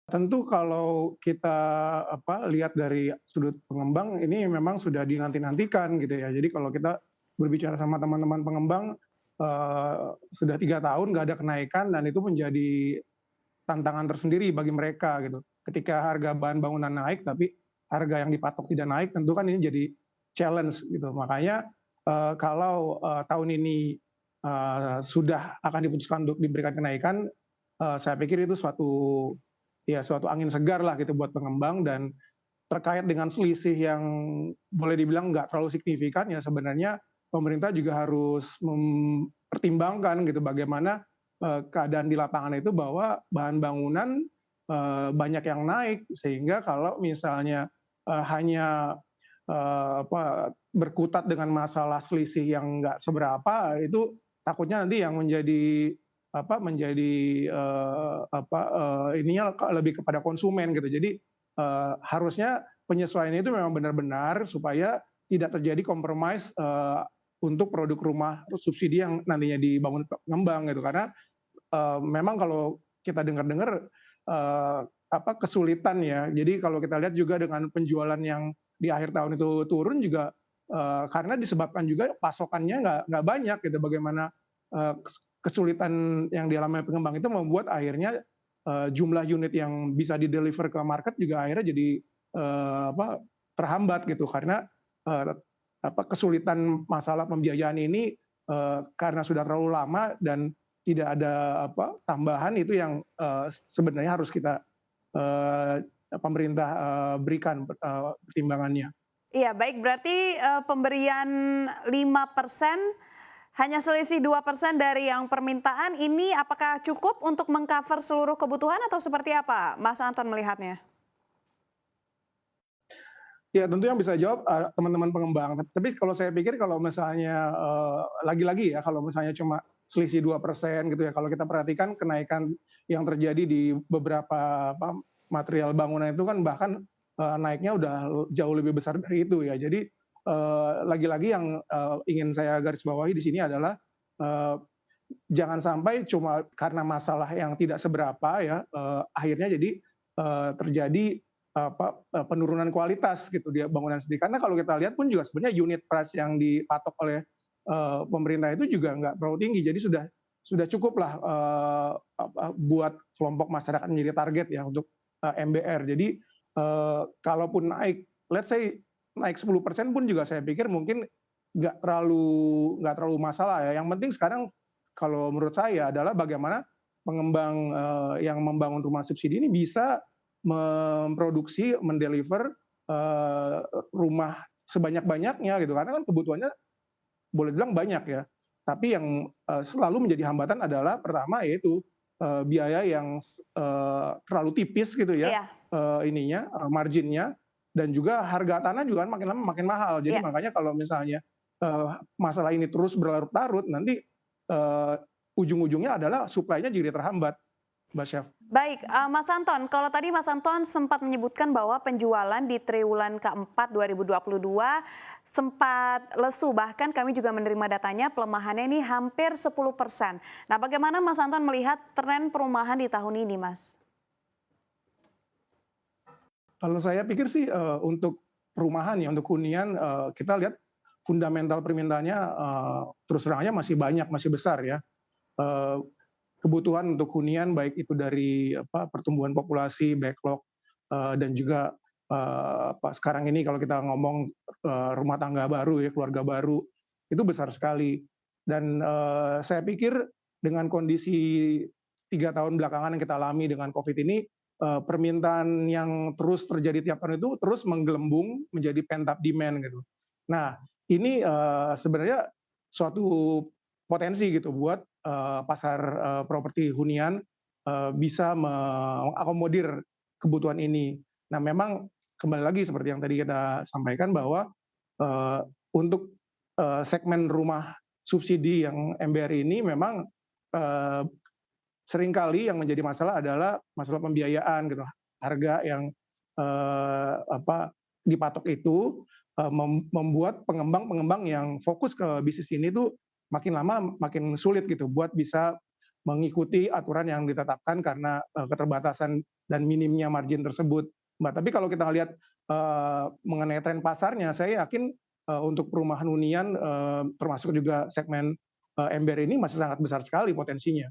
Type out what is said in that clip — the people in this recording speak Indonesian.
Tentu kalau kita lihat dari sudut pengembang ini memang sudah dinanti-nantikan gitu ya. Jadi kalau kita berbicara sama teman-teman pengembang, sudah 3 tahun nggak ada kenaikan dan itu menjadi tantangan tersendiri bagi mereka gitu. Ketika harga bahan bangunan naik tapi harga yang dipatok tidak naik, tentu kan ini jadi challenge gitu. Makanya, kalau, tahun ini, sudah akan diputuskan untuk diberikan kenaikan, saya pikir itu suatu angin segar lah gitu buat pengembang. Dan terkait dengan selisih yang boleh dibilang nggak terlalu signifikan, ya sebenarnya pemerintah juga harus mempertimbangkan gitu bagaimana, keadaan di lapangan itu bahwa bahan bangunan, banyak yang naik. Sehingga kalau misalnya, hanya, berkutat dengan masalah selisih yang nggak seberapa, itu takutnya nanti yang menjadi menjadi, ininya lebih kepada konsumen gitu. Jadi, harusnya penyesuaian itu memang benar-benar supaya tidak terjadi compromise, untuk produk rumah subsidi yang nantinya dibangun pengembang gitu. Karena, memang kalau kita dengar-dengar, kesulitan ya. Jadi kalau kita lihat juga dengan penjualan yang di akhir tahun itu turun juga, karena disebabkan juga pasokannya nggak banyak gitu. Bagaimana, kesulitan yang dialami pengembang itu membuat akhirnya, jumlah unit yang bisa di-deliver ke market juga akhirnya jadi, terhambat gitu. Karena, eee, kesulitan masalah pembiayaan ini, karena sudah terlalu lama dan tidak ada tambahan itu yang, sebenarnya harus kita, pemerintah, berikan pertimbangannya. Iya, baik berarti, pemberian 5% hanya selisih 2% dari yang permintaan ini apakah cukup untuk meng-cover seluruh kebutuhan atau seperti apa Mas Anton melihatnya? Ya tentu yang bisa jawab, teman-teman pengembang. Tapi kalau saya pikir kalau misalnya, lagi-lagi ya, kalau misalnya cuma selisih 2% gitu ya, kalau kita perhatikan kenaikan yang terjadi di beberapa material bangunan itu kan bahkan, naiknya udah jauh lebih besar dari itu ya. Jadi, lagi-lagi yang, ingin saya garis bawahi di sini adalah, eee, jangan sampai cuma karena masalah yang tidak seberapa ya, akhirnya jadi, terjadi penurunan kualitas gitu di bangunan sendiri. Karena kalau kita lihat pun juga sebenarnya unit price yang dipatok oleh, pemerintah itu juga nggak terlalu tinggi. Jadi sudah cukuplah, buat kelompok masyarakat menjadi target ya untuk, MBR. Jadi, kalaupun naik, let's say naik 10% pun juga saya pikir mungkin nggak terlalu masalah ya. Yang penting sekarang kalau menurut saya adalah bagaimana pengembang, yang membangun rumah subsidi ini bisa memproduksi, mendeliver, rumah sebanyak-banyaknya gitu. Karena kan kebutuhannya boleh dibilang banyak ya. Tapi yang, selalu menjadi hambatan adalah pertama yaitu, biaya yang terlalu tipis gitu ya, Iya, marginnya, dan juga harga tanah juga kan makin lama makin mahal. Jadi iya. makanya kalau misalnya, masalah ini terus berlarut-larut nanti, eee, ujung-ujungnya adalah supply-nya jadi terhambat, Mbak Syaf. Baik, Mas Anton, kalau tadi Mas Anton sempat menyebutkan bahwa penjualan di triwulan keempat 2022 sempat lesu, bahkan kami juga menerima datanya pelemahannya ini hampir 10%. Nah, bagaimana Mas Anton melihat tren perumahan di tahun ini, Mas? Kalau saya pikir sih, untuk perumahan ya, untuk hunian, kita lihat fundamental permintaannya, terus terang aja masih banyak, masih besar ya. Eee, Kebutuhan untuk hunian baik itu dari pertumbuhan populasi, backlog, dan juga, sekarang ini kalau kita ngomong, rumah tangga baru ya, keluarga baru, itu besar sekali. Dan, saya pikir dengan kondisi 3 tahun belakangan yang kita alami dengan Covid ini, permintaan yang terus terjadi tiap tahun itu terus menggelembung menjadi pent up demand gitu. Nah, ini, sebenarnya suatu potensi gitu buat, pasar, properti hunian, bisa mengakomodir kebutuhan ini. Nah memang kembali lagi seperti yang tadi kita sampaikan bahwa, eee, untuk, segmen rumah subsidi yang MBR ini memang, eee, seringkali yang menjadi masalah adalah masalah pembiayaan gitu. Harga yang, dipatok itu, membuat pengembang-pengembang yang fokus ke bisnis ini tuh makin lama makin sulit gitu buat bisa, mengikuti aturan yang ditetapkan karena keterbatasan dan minimnya margin tersebut, Mbak. Tapi kalau kita lihat mengenai tren pasarnya, saya yakin untuk perumahan hunian termasuk juga segmen ember ini masih sangat besar sekali potensinya.